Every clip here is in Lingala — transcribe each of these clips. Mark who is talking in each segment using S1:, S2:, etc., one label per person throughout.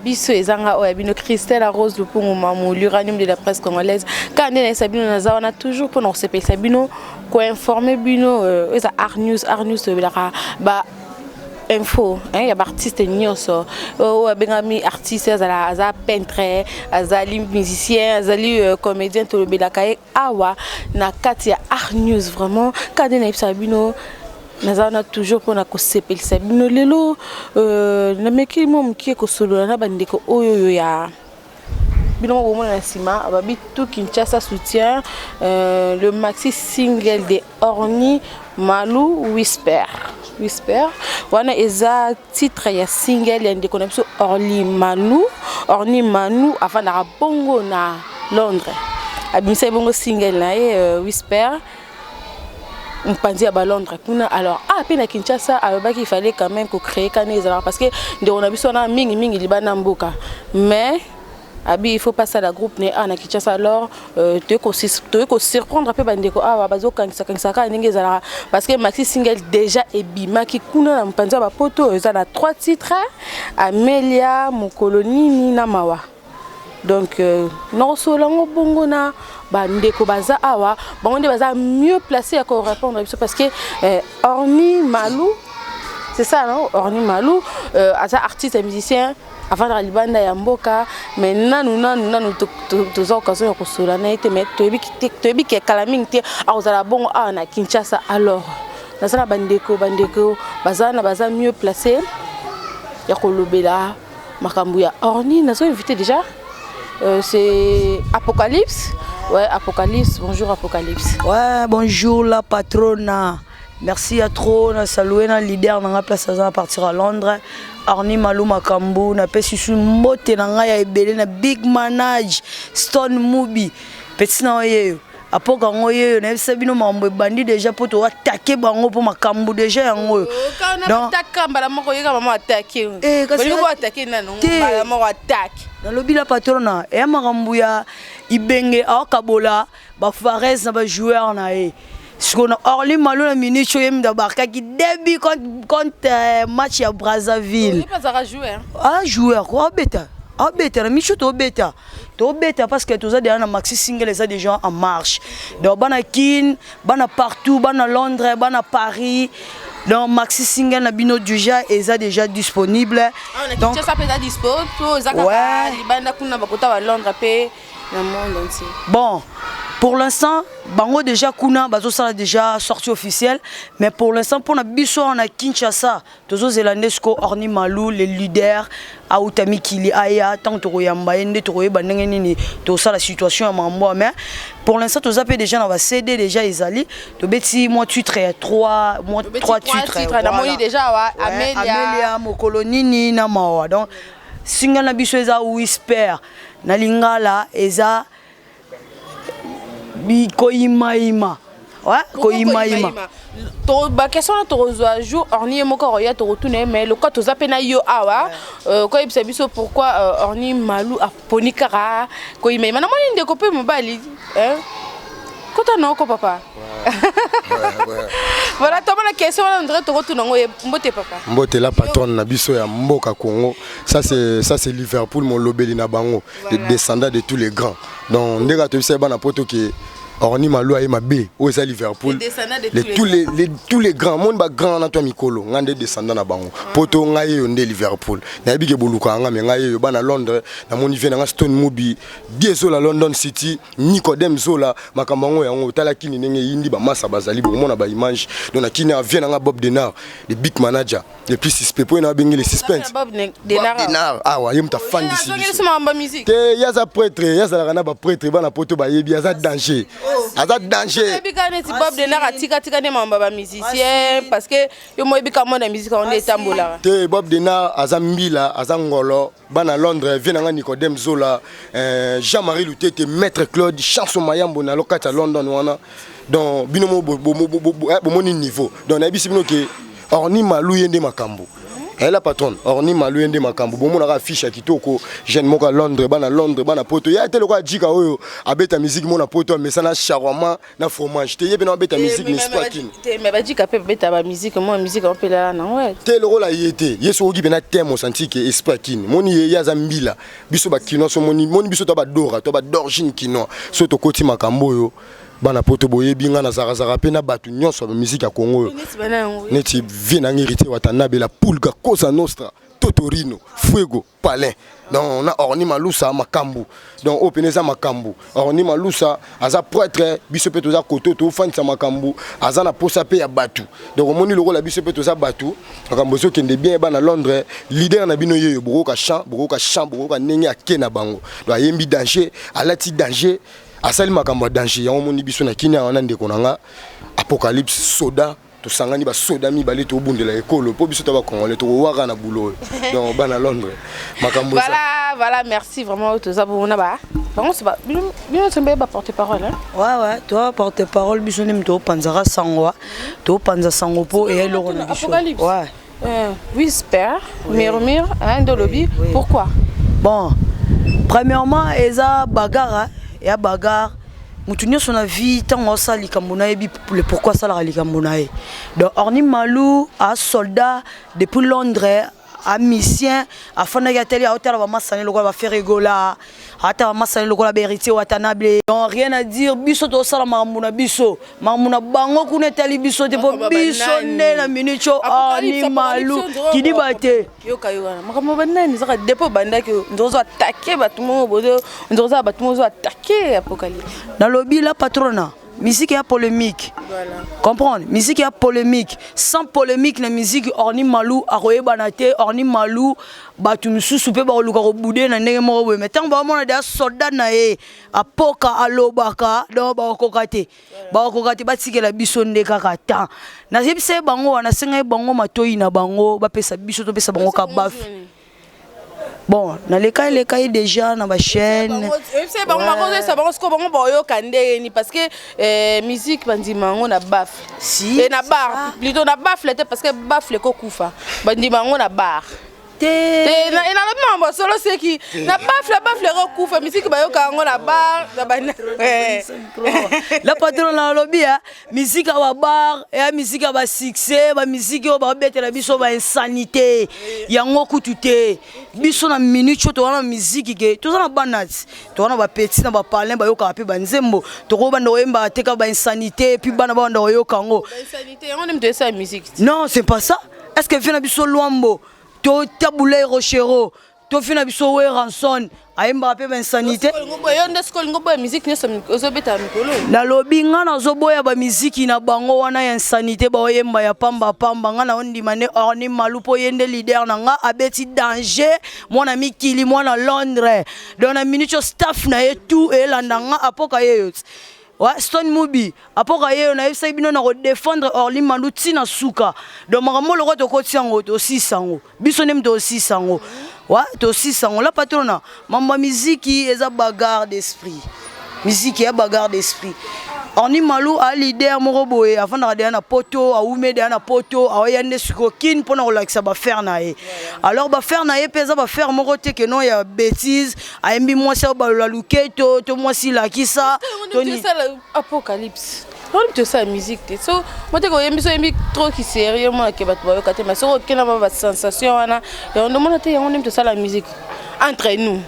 S1: Biso ezanga oya bino Christelle Rose Lupungu Mamou l'uranium de la presse congolaise quand on est sabino naza on a toujours pour nous sepel sabino ko informer bino eza Art News ba info hein ya artiste nyonso o bengami artiste za peintre azali musicien azali comédien to belaka awa na kati ya Art News vraiment quand on est sabino naza na toujours pour na ko sepel sabino lelo na meki mom ki ko solo na bandeko oyo ya bino mo na sima ababi tout Kinshasa soutient le maxi single de Orny Malou Whisper wana eza titre ya single ya ndeko na biso Orly Malou avant na bongo na Londres abimisa bongo single na Whisper on pense à Londres alors na Kinshasa il fallait quand même créer Kaneza parce que on a vu son mingi libana mboka mais il faut passer à la groupe né na Kinshasa alors tu ko surprendre un peu bandeko bazo kanisa parce que maxi single déjà et bima ki kuna na pense ba poto ça a 3 titres Amelia Mokoloni Nina Mawa donc non solo bongo na bandeko baza awa bango baza mieux placé à répondre parce que Orny Malou c'est ça non Orny Malou asa artiste et musicien avant la libanda ya mboka mais nanu tous occasion ko sola na été mais tobi ki kalaming te azala bongo na Kinshasa alors na sala bandeko baza mieux placé ya ko lobela makambu ya Orny na so invité déjà c'est Apocalypse. Ouais, Apocalypse. Bonjour Apocalypse.
S2: Ouais, bonjour la patronne. Merci à trop. On a salué le leader dans la place à partir à Londres. Orny Malou Makambu. On a fait sur moté dans la big manage. Stone Mubi. Petit na oye. Apo kango ye na sabino mambo bandi déjà pour to attaquer bango pour Makambu déjà yango.
S1: Donc attaquer bala moko yeka mama attaquer. Bali ko attaquer nanu bala moko attaque.
S2: Dans le bila patrona et Makambu ya ibenge akabola ba Fares na ba joueur na e. Siko na Orly Malou na minute yem da barka ki début contre match à Brazzaville.
S1: Il pas à jouer.
S2: Ah joueur quoi bêta. Ah bêta na micho to bêta. To bêta parce que tous déjà na maxi single ça déjà en marche. Donc bana kin, bana partout, bana Londres, bana Paris. Donc maxi single na bino déjà déjà disponible.
S1: Donc ça peut être disponible pour zakaka libanda kuna bakota wa Londres pe na monde entier.
S2: Bon, pour l'instant, bango déjà kuna bazo ça déjà sorti officiel, mais pour l'instant pour na biso na Kinshasa, tozo zelandesco Orny Malou les leaders Autami Kili aya tant to yamba ende to yeba ndenge nini to ça la situation à mambo mais pour l'instant tozo pe déjà na va CD déjà ezali to beti moi titre 3 titres
S1: na moni déjà wa
S2: Amelia Mokoloni Nina Mawa donc single na biso eza Whisper na lingala eza Koimaima. Ouais, Koimaima.
S1: To ba question na to jour Orny moko ya to retourner mais le quoi to zapena yo awa ko ibisa biso pourquoi Orny Malou a ponikara Koimaima na moni ndeko pe mobali hein kota noko papa. Voilà, toi la question on dirait to retourner mbote papa.
S3: Mbote la patronne na biso ya mboka Congo. Ça c'est Liverpool mon lobeli na bango, les descendants de tous les grands. Donc ndeka to bisa bana poto ki Orny Malou a ma B où est Liverpool tous les grands monde ba grand na toi mikolo ngande descendant na bango poto ngaye yo nde Liverpool na bige boluka nga me ngaye yo bana Londres na moni vient na Stone Mubi dieso la London City Nicodem Zola makambango yango tala kini nenge yindi ba massa bazali bo mona ba image donc na kini vient na Bob Denard le big manager le plus suspect pour na bengi le suspense
S1: Bob Denard
S3: ah wa yem ta fan d'ici
S1: te
S3: yaza prêtre yaza la na ba prêtre bana poto ba yebi yaza danger. Azat danger.
S1: Bob Denard a tika ne mamba ba musicien parce que yo mo ebika mo na musique on est tambola.
S3: Te Bob Denard azambila azangolo bana Londres vient nga Nicodem Zola Jean-Marie Lutete maître Claude chanson mayambo na lokata London wana donc binomo bo niveau donc na bisi bino ke Orny Malou yende makambo elle la patronne Orni Malou ende makambo bomo na affiche ya kitoko jeune moko à Londres bana poto ya tele ko djika oyo abeta musique mona poto mais ça na charoma na fromage te yebe na abeta musique n'est pas kin
S1: mais ba djika pe beta ba musique moi musique on peut là non ouais
S3: tele ko la yete yeso ogi bena thème senti que esprit kin moni ya zambila biso ba kino so moni biso to ba dora to ba d'origine kino so to koti makambo yo bana poto boye binga na zarazara pe na batu nyonso ba musique ya Congo neti vina ngirité watanabe la pulga cosa nostra Totorino Fuego Palin donc on a Orni Malusa makambu donc openeza makambu Orni Malusa aza prêtre biso pe toza koto to fanisa makambu aza na posa pe ya batu donc moni loko la biso pe toza batu makambo so kende bien ba na Londres leader na bino yeyo boko ka chant boko ka nenge akena bango donc ayembi danger alati danger asali makambo danger ya moni biso na kini wana ndeko nanga apocalypse soda to sangani ba soda mi balé to bundela ekolo po biso to ba congolais to waka na boulot donc bana Londres makambo
S1: voilà merci vraiment tout ça pour na ba bon c'est pas bien semble ba porter parole hein
S2: ouais toi porter parole biso nem to panzara sangwa to panza sango po et le rona biso
S1: ouais whisper murmure hein de lobby pourquoi
S2: bon premièrement eza bagarre et bagarre mutunyo sona vie tant ça likambo na yebi pourquoi ça la likambo na ye donc Orni Malou a soldat depuis Londres a mission afana ya tele hôtel va masane lokolo va faire rigola ata masane lokolo ba héritier watanabe donc rien à dire biso to sala mamuna biso mamuna bango kuna tali biso te po biso ne na minute Orni Malou qui dit baté
S1: yoka makambo banani zaka depo bandaki ndozo attaquer batumo bozo ndozo batumo zo attaquer apocalypse
S2: dans lobby la patrona musique est polémique. Voilà. Comprendre? Musique est polémique. Sans polémique, la musique Orni Malou a royebanate Orni Malou batu mususu pe ba luka ko boudé na ndenge mo mais tant ba mona des soldats na e apoka alobaka do ba kokate. Ba kokate ba tikela biso ndeka kata. Na yebise bango wana senga bango matoyi na bango ba pesa biso to pesa bango ka baf. Bon, dans les cas déjà dans ma chaîne.
S1: C'est bon, ça va parce que bon boyo kande ni parce que musique bandima on a baf.
S2: Si.
S1: Et na bar, plutôt na baf parce que baf le kokufa. Bandima on a bar. Et na le membre solo c'est qui na baf le kokufa musique bayo kango na bar na bana.
S2: La patron na lobby a musique à bar et musique à succès, ba musique au ba bête la biso ba insanité. Yango kutute. Biso na minute to wana musique ke to na banat to wana ba petit na ba parler ba yoka pe ba nzembo to ko ba ndoemba teka ba insanité puis bana ba ndo yoka ngo
S1: insanité on aime de ça musique
S2: non c'est pas ça est-ce que vient biso luambo to taboulay rochero to fina biso we ranson aimba pe ba insanité
S1: yo ndesko ngobo musique ne so beta mikolo
S2: na lobi nga na zoboya ba musique na bango wana ya insanité ba oyemba ya pamba nga na ondima ne Orni Malou po yende leader na nga abeti danger mwana mikili mwana Londres donc na minute staff na ye tout et landa nga apoka ye ouais Stone Mubi apoka ye na yebisa bino na ko défendre Orni Malou tina suka donc makambo loko to kotiango to 600 biso nem to 600 ouais to 600 la patrona mamba musique eza bagarre d'esprit musique ya bagarre d'esprit Orni Malou a leader moko boye avant na na poto a umede na poto a yande suko kin pona ko lakisa ba faire na ye alors ba faire na ye pesa ba faire moko te que non ya bêtise a embi moi ça ba la luketo to moi si la kisa
S1: to ni apocalypse on te ça musique te so moi te ko yembi so yembi trop qui sérieux moi ke bat ba kate mais so ke na ba sensation wana et on demande te on aime te ça la musique entre nous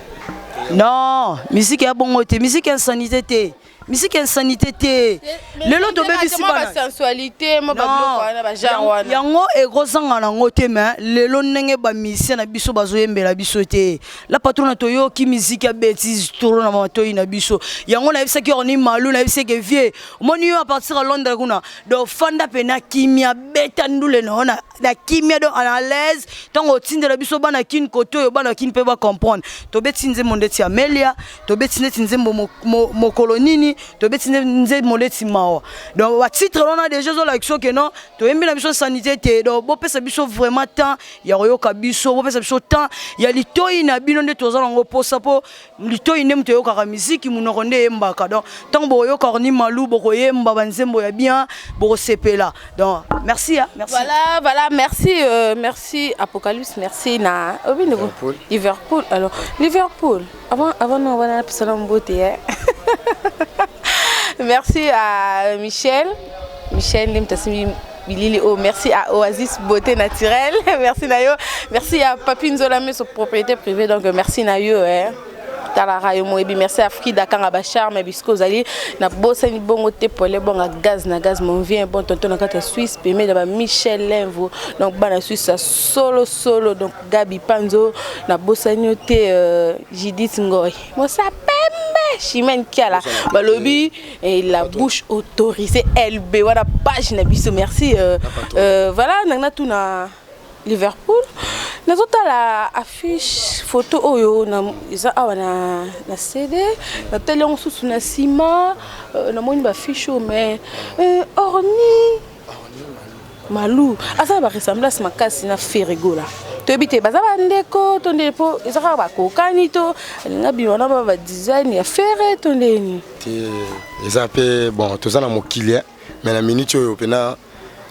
S2: non musique ya bongo te musique insanité te musique insanité te lelo to bebisi bana
S1: sensualité mo ba bloko wana ba genre wana
S2: yango e grosanga na ngote mais lelo ndenge ba musicien na biso bazoyembela biso te la patrona to yo ki musique ya bêtise toro na matoyi na biso yango na bisa ki Orni Malou na bisa ke vie moni yo à partir à Londres kuna do fanda pena kimia beta ndule na ona la kimia do à l'aise tango tindela biso bana kin koto yo bana kin pe ba comprendre to betinze mondeti Amelia to betinze tinzembo mo kolonini to beti nze moleti mawa donc wa titre on a déjà zo la action que non to yembi na biso sanité te donc bo pesa biso vraiment temps ya koyoka biso bo pesa biso temps ya litoi na bino nde tozala ngo posa po litoi ndem to yoka musique munoko nde yembaka donc tant bo yoka Orni Malou bo koyemba banzembo ya bien bo sepela donc merci hein, merci
S1: voilà merci Apocalypse merci na Liverpool alors Liverpool avant non on va passer en beauté hein. Merci à Michel Limtasimi Bilili, merci à Oasis Beauté Naturelle, merci Nayo, merci à Papi Nzolame, son propriétaire privé, donc merci Nayo, hein. Merci à Frida Kangabachar, mais bisco zali na bossa ni bongo te pour les bons gaz na gaz mon vient bon tonton na kata Suisse payé de Michel Lenvo donc bana Suisse solo donc Gabi Panzo na bossa ni te Judith Ngoy moi ça pembe Chimène Kiala balobi et la bouche autorisée LB voilà page na biso merci voilà na tout na Liverpool na la affiche photo oyo na isa awana na CD na télé on sous na ciment na moni ba affiche mais Orni Malou asa ba ressemblance makasi na Ferrego là to bité baza ba ndeko to ndepo isa ba kokani to na biwana ba design ya ferre to ndeni
S3: te isa pe bon to za na mokili mais na minute oyo pena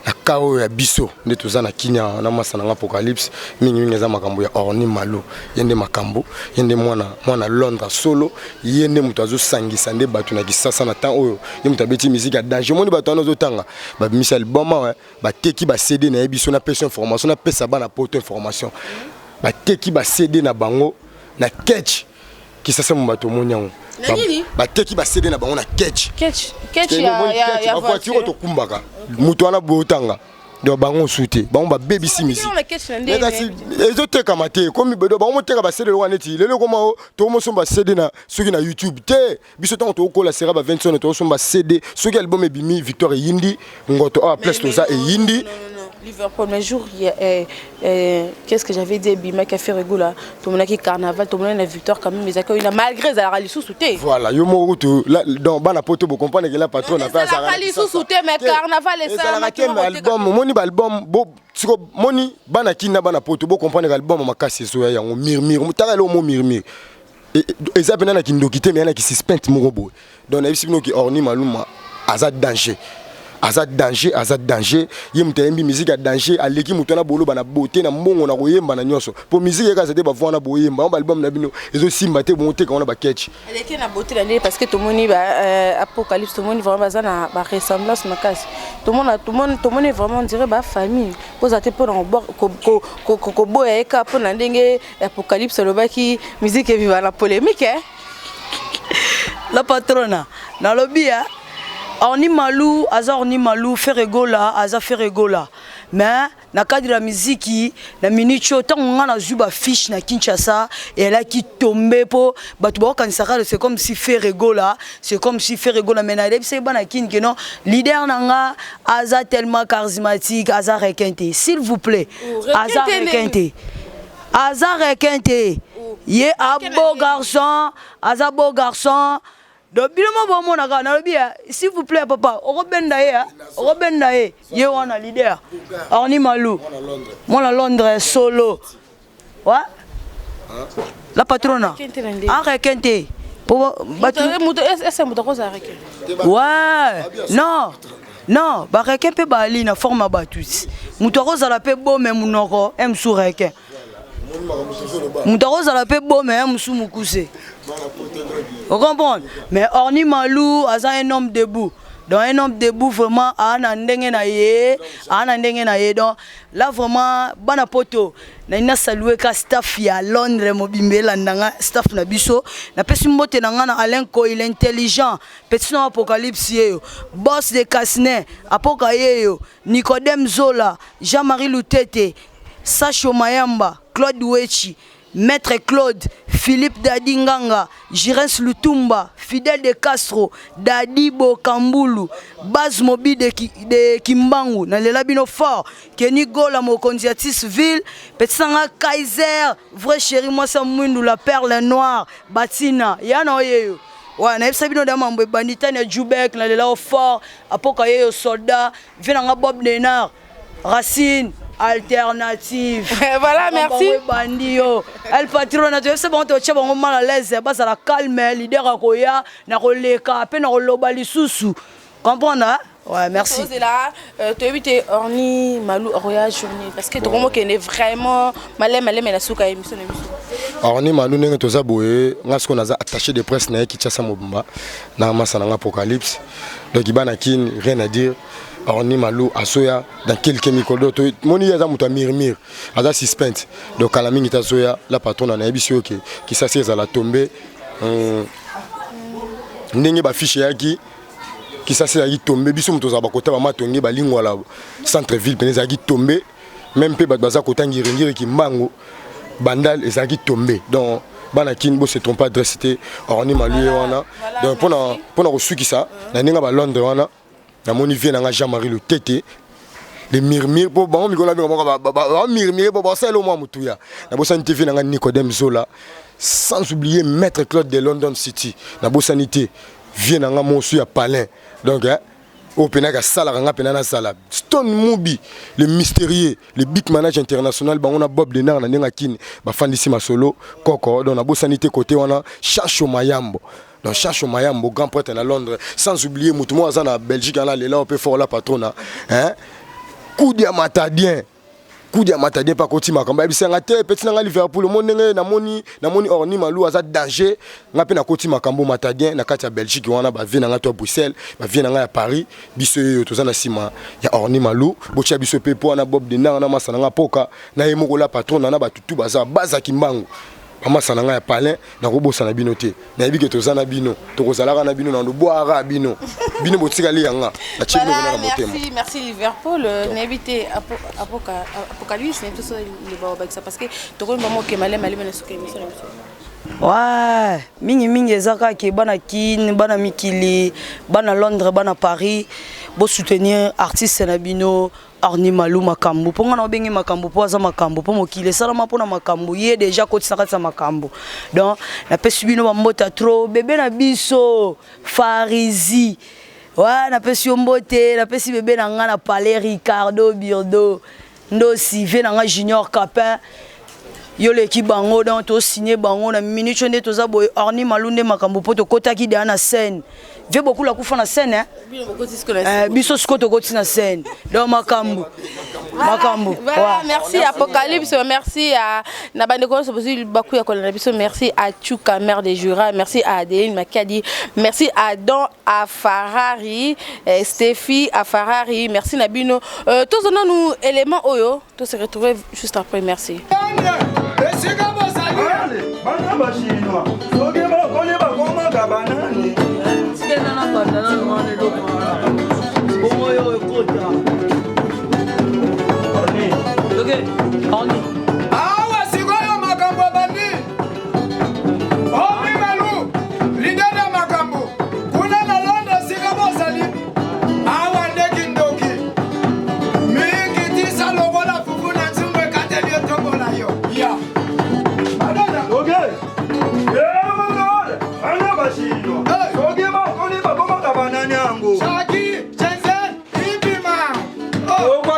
S3: la kao ya biso nde toza na kinya na masana na Apocalypse mingi ngeza makambo ya Orni Malou yende makambo yende mwana Londres solo yende mutu azo sangisa nde batu na kisasa na temps oyo ye mutu abeti musique ya danger moni batu azo tanga ba misa album ba teki ba CD na biso na pesa information na pesa bana poto information ba teki ba CD na bango na catch kisasa mu bato monyango ba teki ba CD na bango na catch ya voiture to kumbaka mutu ana botanga do bango soute bango ba baby si musique mais kasi ezo teka mate comme bedo bango teka ba CD wana ti lelo koma to mo somba CD na soki na YouTube te biso to ko la série ba 20 to somba CD soki album e bimi Victor Yindi ngoto a place to ça et Yindi
S1: Liverpool, mais jour, qu'est-ce que j'avais dit, Bima qui a fait rigolo là, tout le monde qui carnaval, tout le monde a victoire quand même, mais il a malgré ça, il a sous-souté.
S3: Voilà, yo mo route là dans bana poto vous comprenez que la patronne a fait ça.
S1: Il a sous-souté mais carnaval et ça.
S3: Ça album, moni album, moni bana kina bana poto vous comprenez que album makasi so ya ngo mirmir, mutaka lo mo mirmir. Et ça pena na kindokité mais na ki suspense mo robo. Donc na bisino ki Orni Malou aza danger. Azad danger yemta yembi musique à danger aleki mutona bolo bana beauté na mbongo na koyemba na nyoso pour musique ka c'était ba vona boyemba on album na bino ezo simba te monter quand on a ba catch
S1: aleki na beauté na parce que tout le monde ba Apocalypse tout le monde vraiment bazana ba ressemblance makasi tout le monde vraiment on dirait ba famille posa te pour na ko boya eka pour na ndenge Apocalypse lobaki musique viva la polémique hein
S2: la patrona na lobia Orni Malou, Orni Malou, Ferrego là, Ferrego là. Mais na cadre de la musique, na minute tant on a zuba fiche na Kinshasa et elle a qui tombé pour batouba quand ça c'est comme si Ferrego là, c'est comme si Ferrego là mais na c'est pas na kin que non leader nanga Aza tellement charismatique, Aza requinté, s'il vous plaît. Aza requinté. Aza requinté. Yé un beau garçon, Aza beau garçon. Donc bilement bon monaka na lobia s'il vous plaît papa orobenda ye ye wana leader Orni Malou moi la Londres solo ouais la patrona arrêtez pour battre ouais non ba requin pe ba ali na forme ba tous muto roza la pe bo même munoko em sou requin muto roza la pe bo même sou mukuse. Vous comprenez? Mais Orni Malou a un homme debout. Donc un homme debout vraiment a un ndenge na ye donc là vraiment bana poto na ina saluer ka staff ya Londres mobimbela ndanga staff na biso na pesi mbote na ngana Alain Ko il est intelligent petit no Apocalypse yo boss de Casne Apocayeyo Nicodème Zola Jean-Marie Lutete Sacho Mayamba Claude Wechi Maître Claude, Philippe Dadinganga, Jirens Lutumba, Fidel de Castro, Dadibo Kambulu, Baz Mobi de Kimbangu, Nalela Bino Fort, Kenny Gola Mokondiatis Ville, Petsanga Kaiser, vrai chéri moi ça Mwindu la perle noire, Batina, Yano Yeyo. Ouais, na yebisa bino da mambo bandita na Jubek na lela au fort apoka ye soldat vient nga Bob Denard Racine alternative.
S1: Voilà, merci.
S2: Bandio. El patron na c'est bon to tchaba mal à l'aise, bas à la calme, leader akoya na koleka pe na koloba lisusu. Comprendre? Ouais, merci.
S1: C'est là, tu as évité Orni Malou Roya journée parce que tu comprends qu'il est vraiment malé mais la souka émission.
S3: Orni Malou n'est que ça boue, on a ce qu'on a attaché de presse na qui tcha sa mobimba na masana apocalypse. Donc ibanakin rien à dire. Orni Malou asoya dans quelques micros d'autres. Moni yaza muta mirmir, aza suspense. Donc à la minute asoya la patronne na ebisio qui s'assise à la tomber. Ndenge ba fiche yaki qui s'assise à y tomber. Biso muto za ba kota ba matongi ba lingwa la centre ville peneza qui tomber. Même pe baza kota ngirengire ki mango bandal ezaki tomber. Donc bana kin bo se trompe adresse c'était Orni Malou wana. Donc pour reçu qui ça, na ninga ba Londres wana. Na moni vient na Jean-Marie le tété les murmures pour bon mikola ba murmure pour ça le moi mutuya na bosanité vient na Nicodème Zola sans oublier maître Claude de London City na bosanité vient na Monsu à Palin donc au penaka sala nga penana sala Stone Mubi le mystérieux le big manager international ba on a Bob Denard na nga kin ba fandisi masolo koko donc na bosanité côté wana Chacho Mayambo. Donc Chacho Mayambo grand prêtre à Londres sans oublier Moutoumou Azan à Belgique là on peut faire la patronne hein coup de matadien pas côté makamba bi senga te petit na Liverpool le monde na moni Orni Malou aza danger nga pe na côté makambo matadien na kati ya Belgique wana ba vient na to Bruxelles ba vient na Paris biso yo to na sima ya Orni Malou bo tia biso pe po na Bob Denard na masana nga poka na yemoko la patronne na ba tutu baza kimbangu Mama sananga ya palin na robosa na bino te na yebi ke tozana bino to kozalaka na bino na ndo boara bino botika li yanga na chibino na motema.
S1: Merci Liverpool n'éviter apocalypse et tout ça les baobak ça parce que to ko mbamo ke malé na suka émission.
S2: Ouais, mingi ezaka ke bana kin bana mikili bana Londres bana Paris bo soutenir artiste na bino Orni Malou makambo ponga na bengi makambo po aza makambo po mokile salama pona makambo ye déjà kotisa kati sa makambo donc na pesi bino ba mbota trop bébé na biso Farizi ouais na pesi mbote na pesi bébé na nga na Palais Ricardo Birdo ndo Sivé na nga Junior Capin yo l'équipe bango donc to signé bango na minute nde to za boy Orni Malou nde makambo po to kotaki de na scène Ve beaucoup la coupe en scène hein. Biso skoto koti na scène. Donc makambo.
S1: Voilà, merci Apocalypse, merci à Nabandeko c'est beaucoup ya kolana biso, merci à Tchouka mère des Jura, merci à Adeline Makadi, merci à Don à Ferrari, Stéphie à Ferrari, merci Nabino. Tous nous éléments oyo, tous se retrouver juste après, merci.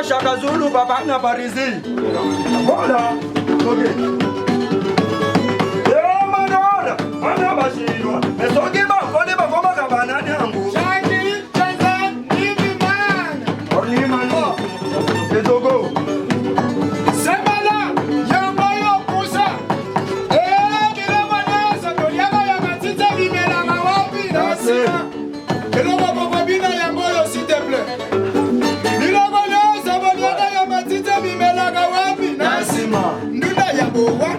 S4: Chaka Zulu papa na Parisis. Voilà. OK. Eh manora, ana bashino. Esoki ba kone ba koma ka banani yangu. Shaki, Tanzan, hivi man. Orni mano. Ezogo. Semala, yamba yo kusa. Kila manasa doliaga ya matita bimela mawapi na sina. Kelo baba bina yambo yo s'il te plaît. Nila bimelaga wapi nasima nduda ya bowa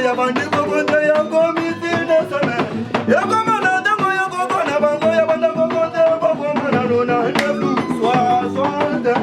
S5: ya bandi kokonte ya komiti neseme ya komana tango ya kokona bango ya banda kokonte kokomana luna nebu soixante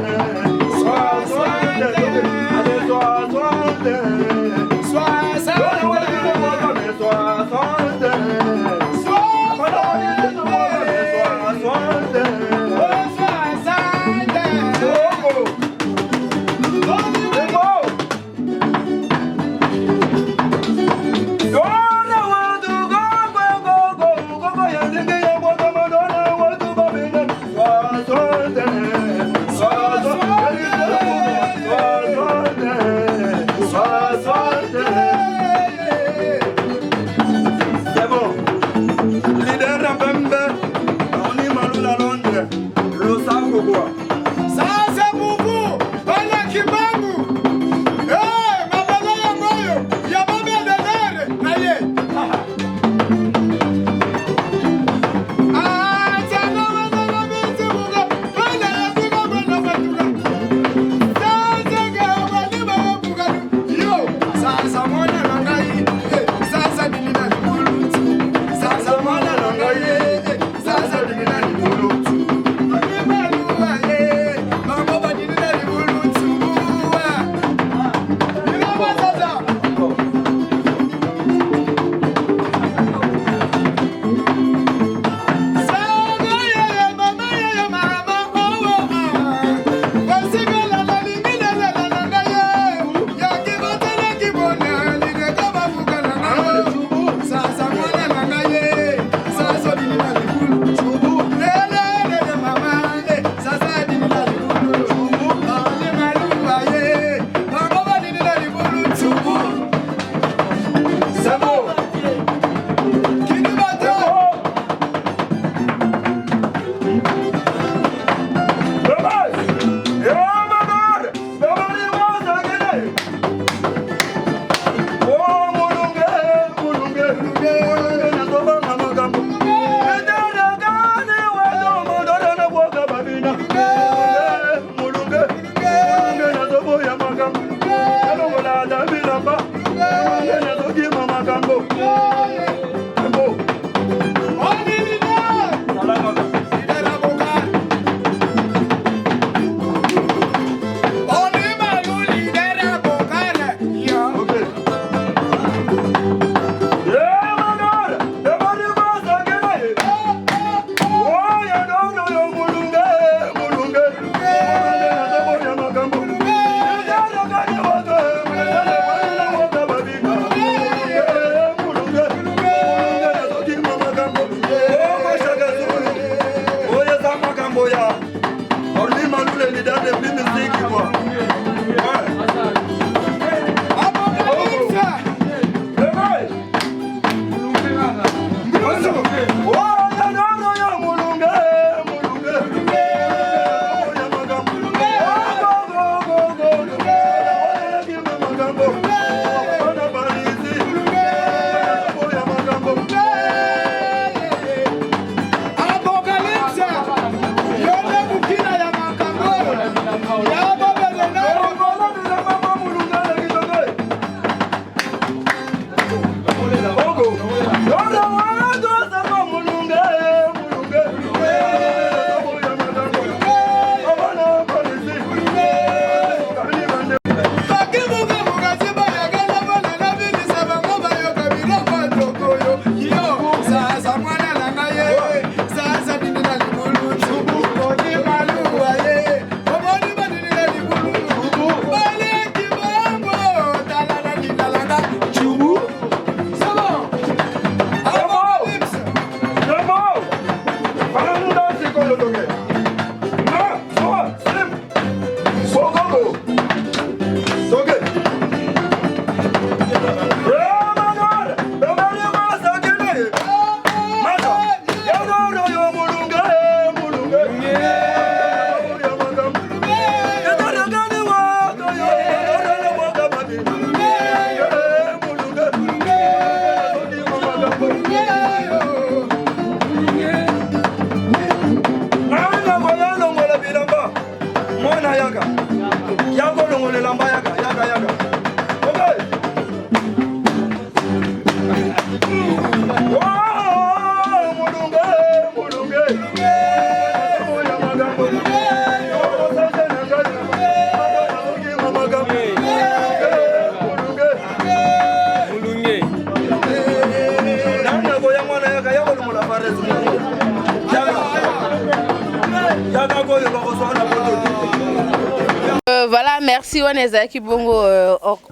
S1: merci wana ezalaki bongo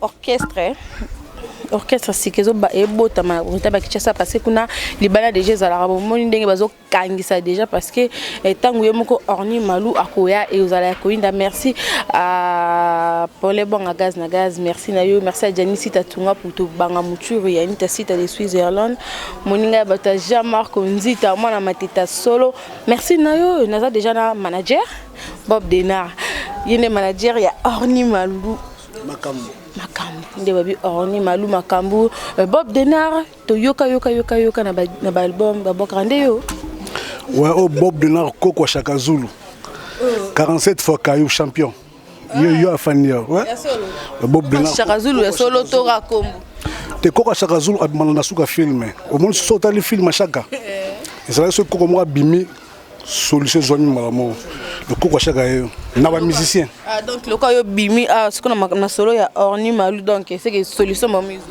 S1: orchestre orchestre sikezo ba ebota ma rutaba kichasa parce que kuna libala déjà ezalaka bomoni ndenge bazokangisa déjà parce que tango ye moko Orny Malou akoya et ozala koinda merci à Paul Bonga Gaz na Gaz merci na yo merci à Janice Tatunga pour to banga muturu ya nita sita de Switzerland moninga bata Jean-Marc Nzita mwana matita solo merci na yo naza déjà na manager Bob Denard yene manager ya Orny Malou
S6: Makambo
S1: nde babi Orny Malou Makambo Bob Denard to yoka na album ba bokande yo
S6: ouais oh Bob Denard Koko Chaka Zulu 47 fois Caillou champion yo afania ouais Bob Denard
S1: Chaka Zulu solo to rakombo
S6: te Koko Chaka Zulu abimana na suka film au moins sota le film Chaka et ça ce Koko moi bimi solution zone malamo le Koko Chaka na ba musicien
S1: donc le Koko bimi ce qu'on a na solo ya Orny Malou donc c'est que solution ma musique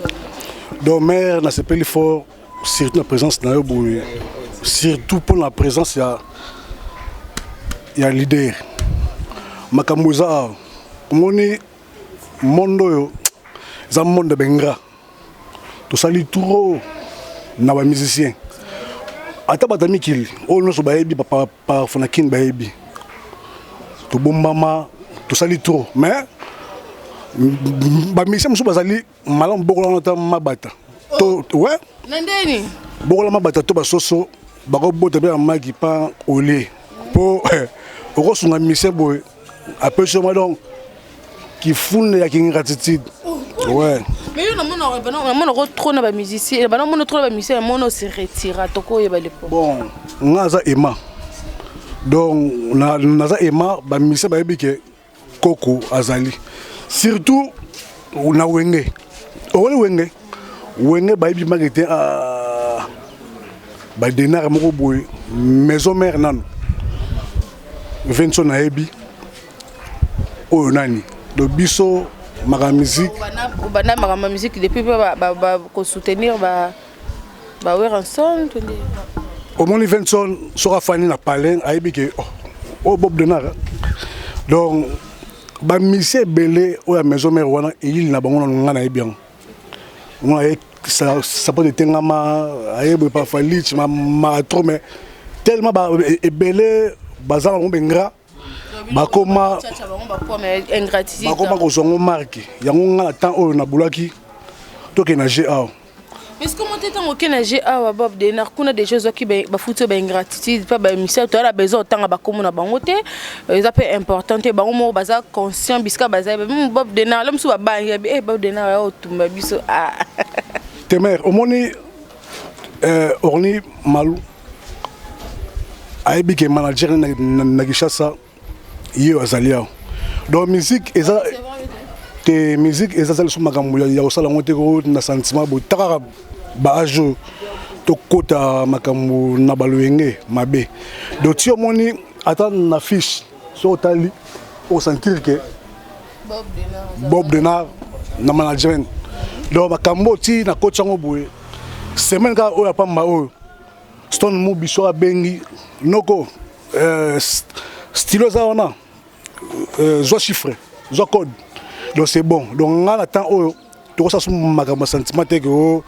S6: donc mère na s'appelle fort surtout la présence na yo surtout pour la présence il y a leader makamuza moni mondo yo za monde bengra to sali touro na ba musicien ata batami kili o no so baebi pa fona kin baebi to bombama to sali touro mais ba musicien so bazali malam bokola nota mabata to ouais
S1: nandeni
S6: bokola mabata to basoso bako bota be maki pa olé po oko sunga musicien boy après ce donc qui foule ya king gratitude ouais
S1: mais yo na mona trop na ba musicien ba na mona trop na ba musicien mona se retira toko ye ba lepo
S6: bon ngaza ema donc naza ema ba musicien ba yebike Koko azali surtout na wenge wenge ba yebi magete a ba Denard moko boy maison mère nan Vincent na yebi o nani do biso ma musique
S1: bana ma musique depuis ba ko soutenir ba ouais ensemble
S6: au moins Vincent sera fani na palin ayebi ke oh Bob Denard donc ba musicien belé o ya maison mère wana il na bango na yebi bien on a ça peut être ngama ayebi pa falich ma trop mais tellement ba belé bazala mo bengra bakoma kozongo marque yango ngala temps oyo na bulaki toke na GA
S1: est-ce que monter tant aucun na GA Bob Denard kuna des choses qui ba foutu ba ingratitude pas ba misère to la besoin tant ba comme na bangote ça peut important te bango mo baza conscient biska baza Bob Denard l'homme sou ba banga Bob Denard o tumba biso
S6: temer au moni Orny Malou ayebi ke manager na Gishasa yo azalia donc musique eza te musique eza sala makambo ya osala ngote ko na sentiment bo taka ba ajo to kota makambo na baloyenge mabe donc ti omoni ata na fiche so tali au sentir que Bob Denard na management donc makambo ti na coach ngo boye semaine ka o ya pamba o stone mo biso abengi noko stylo za ona zo chiffre zo code donc c'est bon donc on a temps oyo to ça sous makambo sentiment te que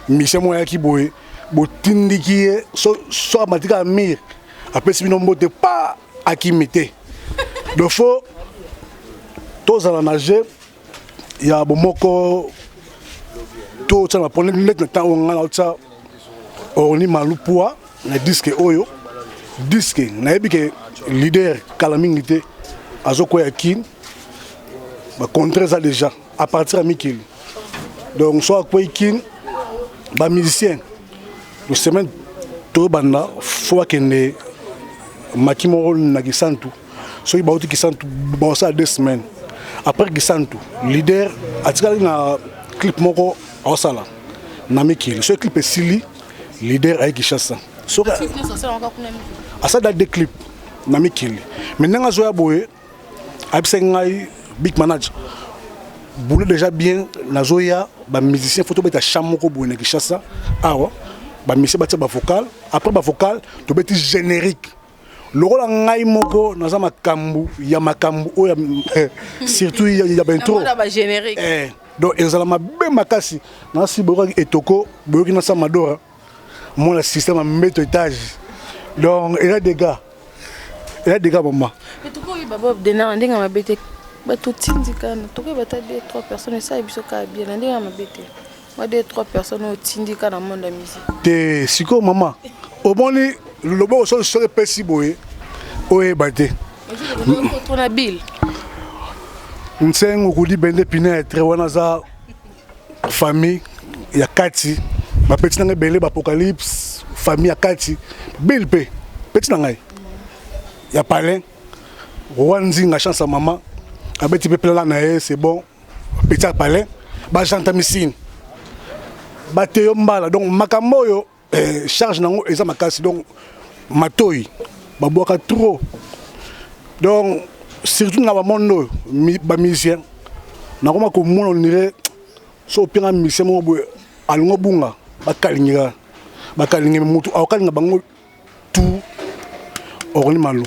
S6: mission moya ki boye bo tindiki so matika mir après si binombo te pas akimité donc faut tous à la nager il y a bomoko to ça na pone net na temps on a ça Orny Malou poa na disque oyo disque na ebike leader kalamingité azoko ya kin ba contre ça déjà à partir à Mikil donc soit quoi kin ba musicien le semaine to banda faut que ne makimo na gisantu so iba uti gisantu bon ça 2 semaines après gisantu leader atika na clip moko osala na Mikil ce clip est sili leader ay Gishasa so asa da de clip na Mikil maintenant zo ya boye absengai big manager boule déjà bien na zoya ba musicien photo beta chamoko boye na Gishasa awa ba musicien ba vocal après ba vocal to beti générique lokola ngai moko naza makambu ya makambu oyo surtout ya bentro donc ezala mabe makasi nasi boyoki etoko boyoki na samadora mona système ya mbeto étage donc eza dégâts mama
S1: tokoyi babob dena ndenge mabe te bato tindikana tokoyi bata 2-3 personnes esala biso kaka bien na ndenge ya mabe te 2-3 personnes oyo tindika na monde ya musique
S6: te sikoyo mama omoni loboko soki epesi boye oyeba te
S1: na bile
S6: nsengo okudi bende pinetre wana aza famille ya kati bapeti na ngai ebele bapocalypse famille ya kati bile mpe peti na ngai ya palin roi nzinga chance ya mama abeti mpe pelala na ye c'est bon peti ya palin bajanta misine bateyo mbala donc makambo oyo charge nango eza makasi donc matoi babwaka trop donc surtout na bamondo oyo bamusicien nakoma komona onire so openga musicien moko boye alingo bunga bakalingi mutu akokalinga bango tout Orly Malou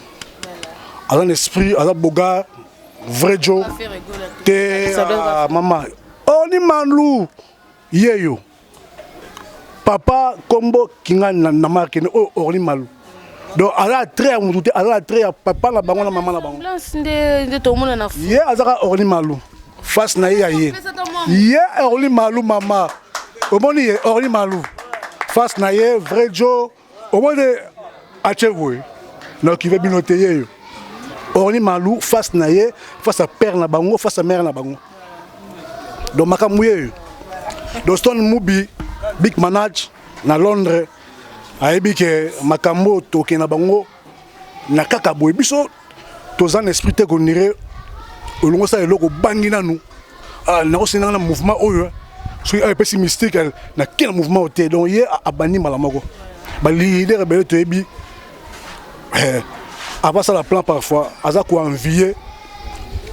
S6: aza na esprit aza boga vrai jo te mama Orly Malou yeyo papa kombo kinga na marque ne Orly Malou donc ala très mutu te ala très papa na bango na mama na bango ye azaka Orly Malou face na ye Orly Malou mama omoni ye Orly Malou face na ye vrai jo omoni achevoye donc il veut bien noter yo Orly Malou face na ye face à père na bango face à mère na bango donc makamouye donc Stone Mubi big manage na Londres ayebi ke makambo toke na bango na kaka boye biso toza na esprit te konire olongo sa eloko bangi nanu na osena na mouvement oyo so epesi mystique na kina mouvement ote donc ye abani mala moko ba leader bele toyebi avant ça la plan parfois aza ko envier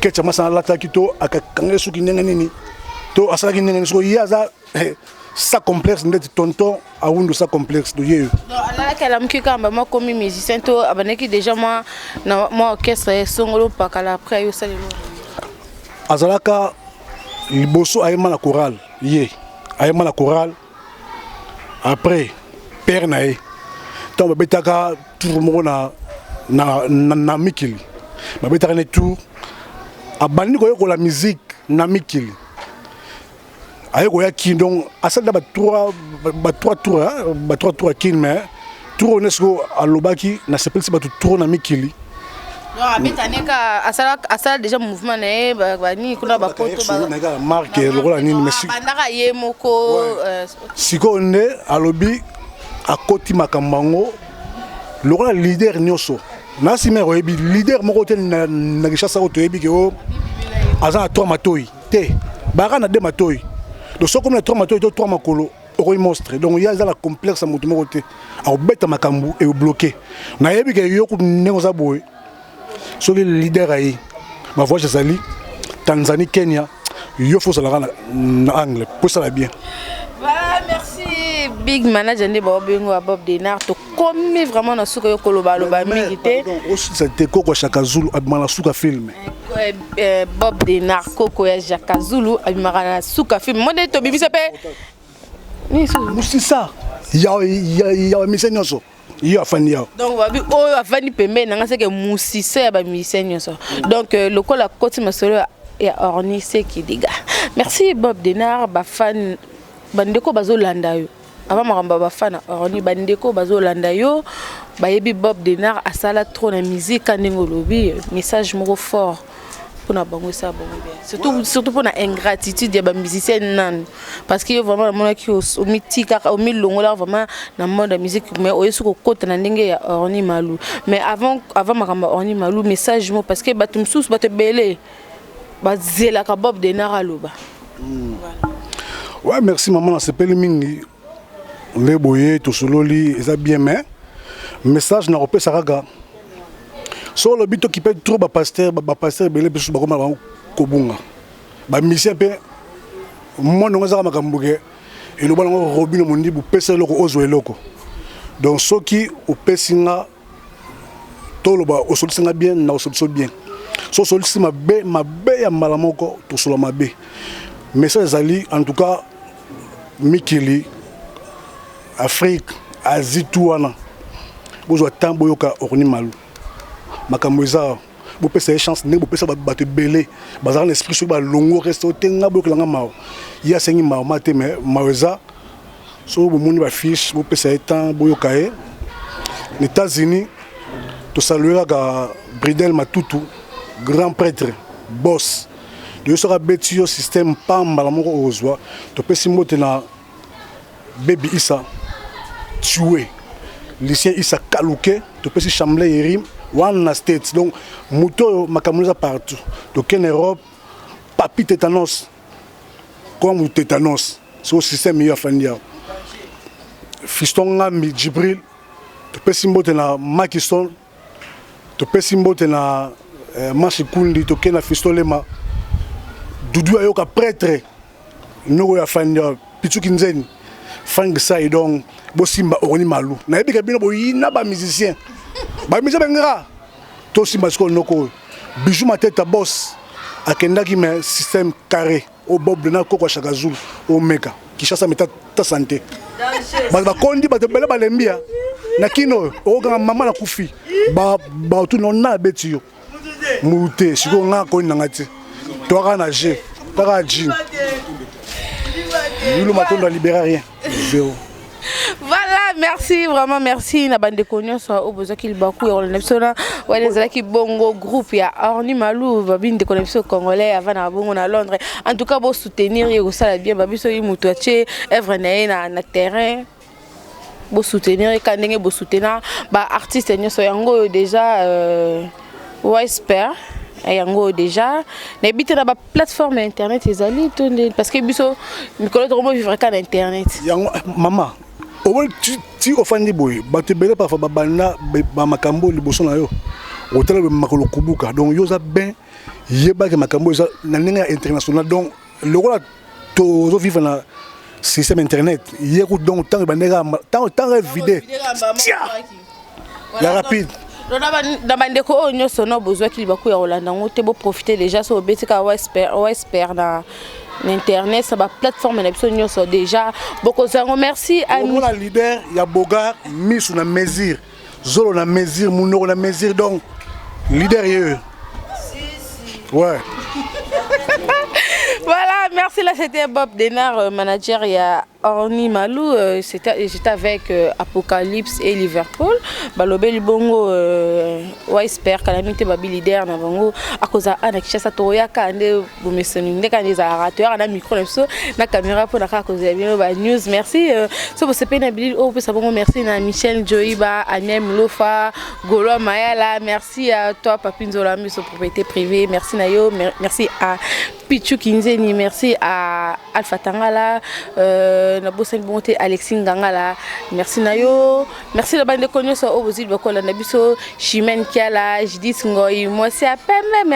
S6: que chama sana la takito akakanga suki ndenge nini to asala ki ndenge so ye aza ça complexe ndeti tonton awundo ça complexe do yeyo
S1: donc ala kala mukika mba komi musicien to abaneki déjà moi na moi orchestre songolo pakala après yo salelo
S6: azalaka liboso ayema na chorale ye ayema na chorale après père na ye to babetaka tour moko na mikili babetaka ne tour abandi koyokola musique na mikili ayeko ya kin donc asala ba 3 tours kin mais tour onesco alobaki na sepelisi ba tour na mikili
S1: non abetaneka asala déjà mouvement na bani kuna ba poto
S6: ba marque lokola nini mais
S1: bandaka ye moko
S6: siko nde alobi akoti makambango lokola leader nyoso na simé oyebi leader moko te na gishasa oto yebi ke o azana 3 matoi te baka na 2 matoi donc so comme les 3 matoi to 3 makolo oko monstre donc il y a la complexe mutu moko te a beta makambu et bloqué na yebi ke yo ku nengo za boy so le leader ai ma voix ezali Tanzanie Kenya yo faut ça na anglais pour ça la bien.
S1: Voilà, merci big manager de Bob Denar to comme vraiment na suka yo koloba loba milité
S6: aussi c'était Koko Chaka Zulu abimana suka film
S1: Bob Denar Koko ya Chaka Zulu abimana suka film moi to bibisa pe ni
S6: ça ya misenyoso yo afani yao
S1: donc wabi oyo afani pembe na ngase ke musise ya ba misenyoso donc le kola koti masolo ya Orny c'est qui diga merci Bob Denar ba fan bandeko bazolanda yo avant maramba ba fan Orny bandeko bazolanda yo bayebi Bob Denar asala trop na musique kanengo lobi message moko fort pour na bango ça bon surtout pour na ingratitude ya ba musicien nan parce que vraiment mon qui au mythique au milongo là vraiment na monde de musique mais oyesu ko kota na ndenge ya Orny Malou mais avant maramba Orny Malou message mo parce que batum sous bate belé bazela ka Bob Denar aloba
S6: ouais merci maman c'est pas le mingi les boyé tout sololi ça bien mais message na repé saraga so le bito qui peut trop ba pasteur belé biso ba koma ba kobunga ba mission pe mo no ngazaka makambuke et le balongo robino mondi bu pesa loko ozo eloko donc soki o pesinga toloba osolisinga bien na osoliso bien so solisi mabe ya mbala moko tosola mabe mais ça ezali en tout cas mikili Afrique Asie tout wana bozwa temps boyoka Orny Malou makambo eza bopesa chance ne bopesa bato belé bazala l'esprit sur ba longo resto tenga bokelanga mawo ya sengi mawo mate mais maweza so bomoni ba fiche bopesa temps boyoka e les États-Unis to saluera ga Bridel Matutu grand prêtre boss de sera betio système pamba la moko ozwa to pesi mote na Baby Issa tué lycée Issa Kalouke to pesi Chamblay Yerim one States donc moto makamuza partout donc en Europe papi tétanos comme tétanos c'est au système meilleur fandia fiston ngami Jibril to pesi mote na Makiston to pesi mote na Mashi Kundi to kena fistolema Dudu ayoka prêtre no ya fandia pichu kinzeni fang sai donc bo simba Orny Malou na yebika bino bo yina ba musicien ba musicien bengra to simba sko noko bijou ma tête boss akenda ki me système carré au bob de na koko Chaka Zulu o meka kishasa meta ta santé ba kondi ba te bela ba lembia na kino o ga mama na kufi ba tu non na betio mute siko nga ko nangati to ga na je ta ji le matin doit libérer rien. Zéro.
S1: Voilà, merci, vraiment merci. Na bande konyo so au besoin qu'il baku et on nepsona ouais les qui bongo groupe ya Orny Malou va bien de connexion congolais avant na bongo na Londres. En tout cas, bon soutenir et ça bien babi so imutoache œuvre na terrain. Bon soutenir et quand ndenge bon soutenir ba artiste nyoso yango déjà Whisper yango déjà na bité na ba plateforme internet ezali parce que biso mikolo dromo vivre ka na internet
S6: yango mama o ti ofandi boy bato belé parfois babana ba makambo liboso na yo otala makolo kubuka donc yo za ben yeba ke makambo za na ninga international donc le rôle to vivre na système internet yeko donc tant bandeka tant vidé la rapide
S1: dans bandeko o nyoso no besoin qu'il baku ya Rolanda ngote bo profiter déjà so betika Whisper na internet ça ba plateforme na biso nyoso déjà boko zango merci à
S6: nous la leader ya Bogar mis na mesure zolo na mesure munoko na mesure donc leader yeux ouais.
S1: Voilà, merci. Là, c'était Bob Denard, manager il y a Orny Malou. J'étais avec Apocalypse et Liverpool. Balobé Libongo, Whisper, Calamité Babi leader, Nabango, Akoza Ana Kishasa Toya, Kande, Boumessoni, Nekane Zarateur, Ana Micro, na caméra pour la Kakoza News. Merci. So, vous savez, Nabil, oh, merci à Michel Joiba, Agnès Lofa, Golo Mayala. Merci à toi, Papine Zolami, son propriété privée. Merci Nayo. Merci à Pichu Kinzeni, merci à Alpha Tangala, Nabosen Bonté, Alexis Ngangala, merci Nayo, merci la bande de connus sur Obozil Bokola Nabiso, Chimène Kiala, Jidis Ngoy, moi c'est à Pembe,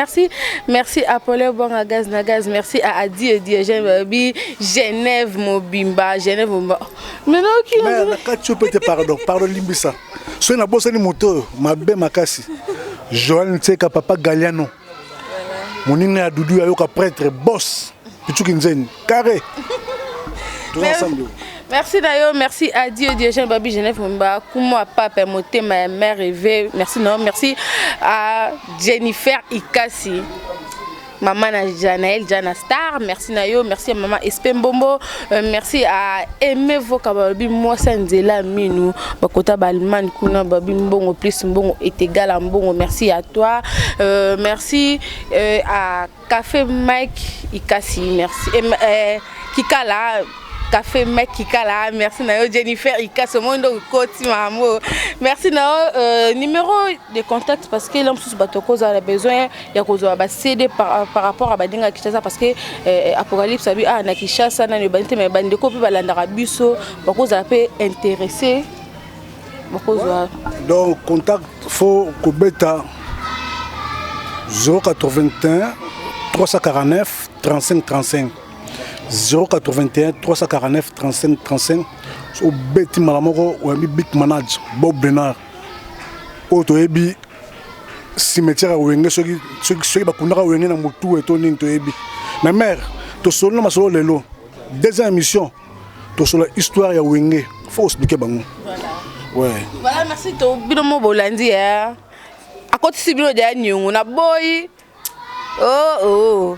S1: merci à Paul Bongagaz Nagaz, merci à Adi Diagen Genève Mobimba, Genève Mobimba. Mais non, qui
S6: mais quand tu peux te pardon Limbisa, soit na bosse ni moto, ma be makasi, Joël Nseka Papa Galiano. Mon inné à Doudou Ayoka prêtre boss Pichu Kinzeni carré tous ensemble.
S1: Merci Dayo, merci à Dieu Jean Babi Genève Mba Kumo Papa Moté ma mère rêvée. Merci non, merci à Jennifer Ikasi. Maman Janaël Jana Star, merci Nayo, merci à maman Espembombo, merci à Aimé Vokababi moi Sanzela Minou, Bakota Balman Kuna Babi Mbongo plus Mbongo est égal à Mbongo, merci à toi, merci à Café Mike Ikasi, merci Kikala Café Mec Kikala, merci Nao Jennifer Ika, ce monde côté Mamo. Merci Nao numéro de contact parce que l'homme sous bateau cause a besoin il y a cause à céder par rapport à Badinga Kishasa parce que Apocalypse a vu ah na Kishasa na le bandité mais bandeko peut balandara buso beaucoup ça peut intéresser beaucoup
S6: donc contact faut Kobeta 081 349 35 35 081 349 35 35 au beti malamoko ou ami big manager Bob Denard auto ebi cimetière à Wenge ceux bakundaka Wenge na mutu etoni toyebi mais mère to solo masolo lelo deuxième émission to solo histoire ya Wenge faut expliquer bango ouais
S1: voilà merci to binomo bolandi ya akoti sibino de nyungu na boy oh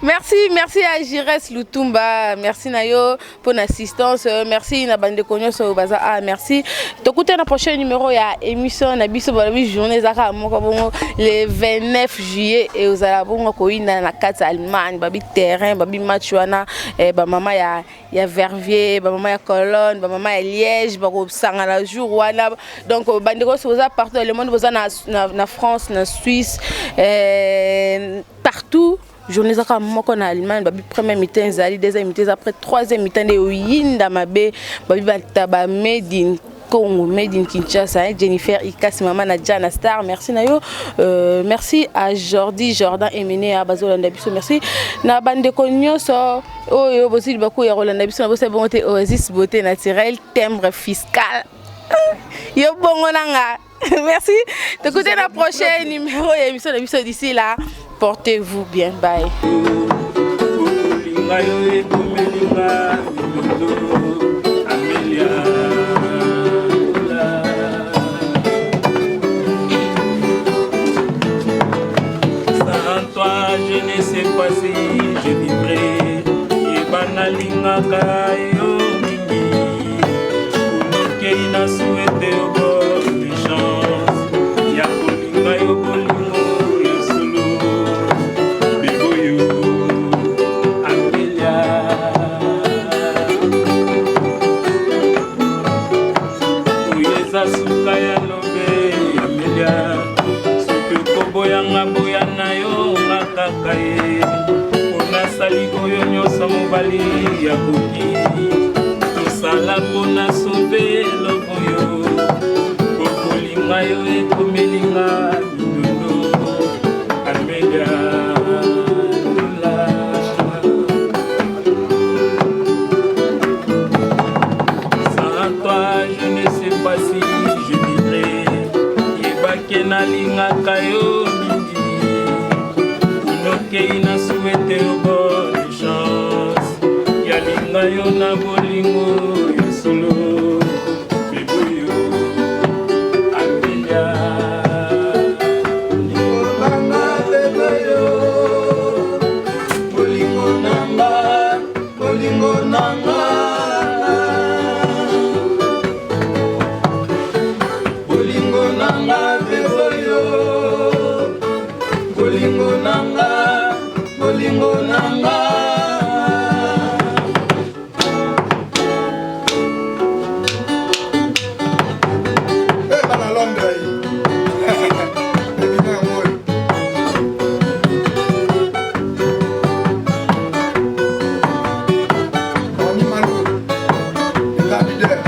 S1: merci à Jires Lutumba, merci Nayo pour l'assistance, merci na bande konyo so baza merci. T'écoutez le prochain numéro ya émission na biso ba journée zaka moko bongo le 29 juillet et aux alabongo ko ina na kata Allemagne babi terrain babi match wana ba mama ya Verviers, ba mama ya Cologne, ba mama ya Liège ba ko sanga la jour wana donc bande ko so za partout dans le monde boza na France na Suisse partout. Journée zaka moko na Allemagne babi premier mi-temps zali deuxième mi-temps après troisième mi-temps de yinda mabe babi bataba made in Congo made in Kinshasa Jennifer Ikas mama na Jana Star merci nayo merci à Jordan Emene à Bazolanda biso merci na bande konyo so oyo bosil bako ya Rolanda biso na bosse bonté Oasis beauté naturelle timbre fiscal yo bongo nanga merci d'écouter la prochaine numéro et émission de l'émission d'ici là. Portez-vous bien, bye.
S7: Sans toi, je ne sais pas si je vivrai. Banalinga kayo mingi, unoke ina souhaité au bord de chance. Ya kolinga yo bolingo. Sali oyo nyosa mobali ya koki tosala mpona sauve lokoyo kokolinga yo ekomelinga mindondo Amelia sans toi je ne sais pas si je vivrai yebake nalingaka yo mingi unoke ina souhaité bonne chance yalinga yo na bolingo ya solo bibuyo Amelia ningolanga lelo yo bolingo nanga bolingo nanga bibuyo bolingo nanga
S4: bana Londres ebina moi on y mano la leader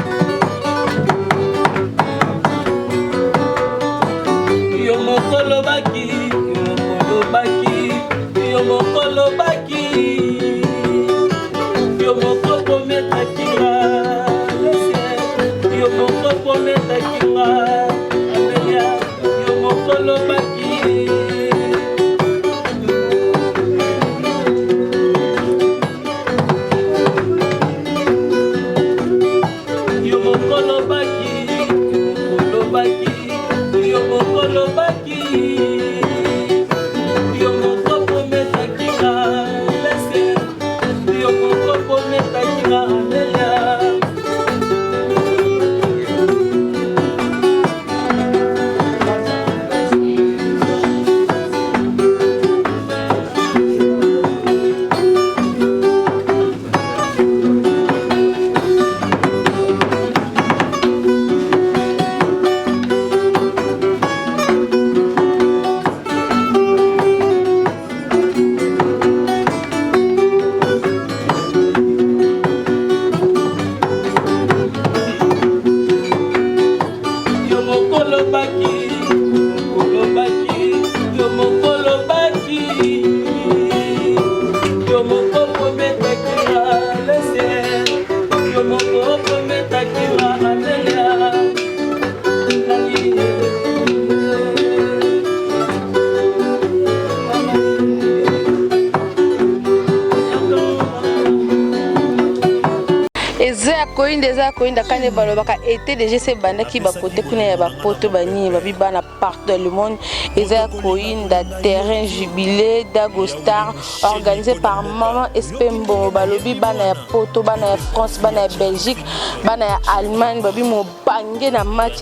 S1: koyinda eza koyinda kane balobaka été déjà c'est banda ki ba côté kuna ya ba poto bani ba bibana partout dans le monde eza koyinda terrain jubilé d'Agostar organisé par Maman Espembo balobi bana ya poto bana ya France bana ya Belgique bana ya Allemagne babi mo bangé na match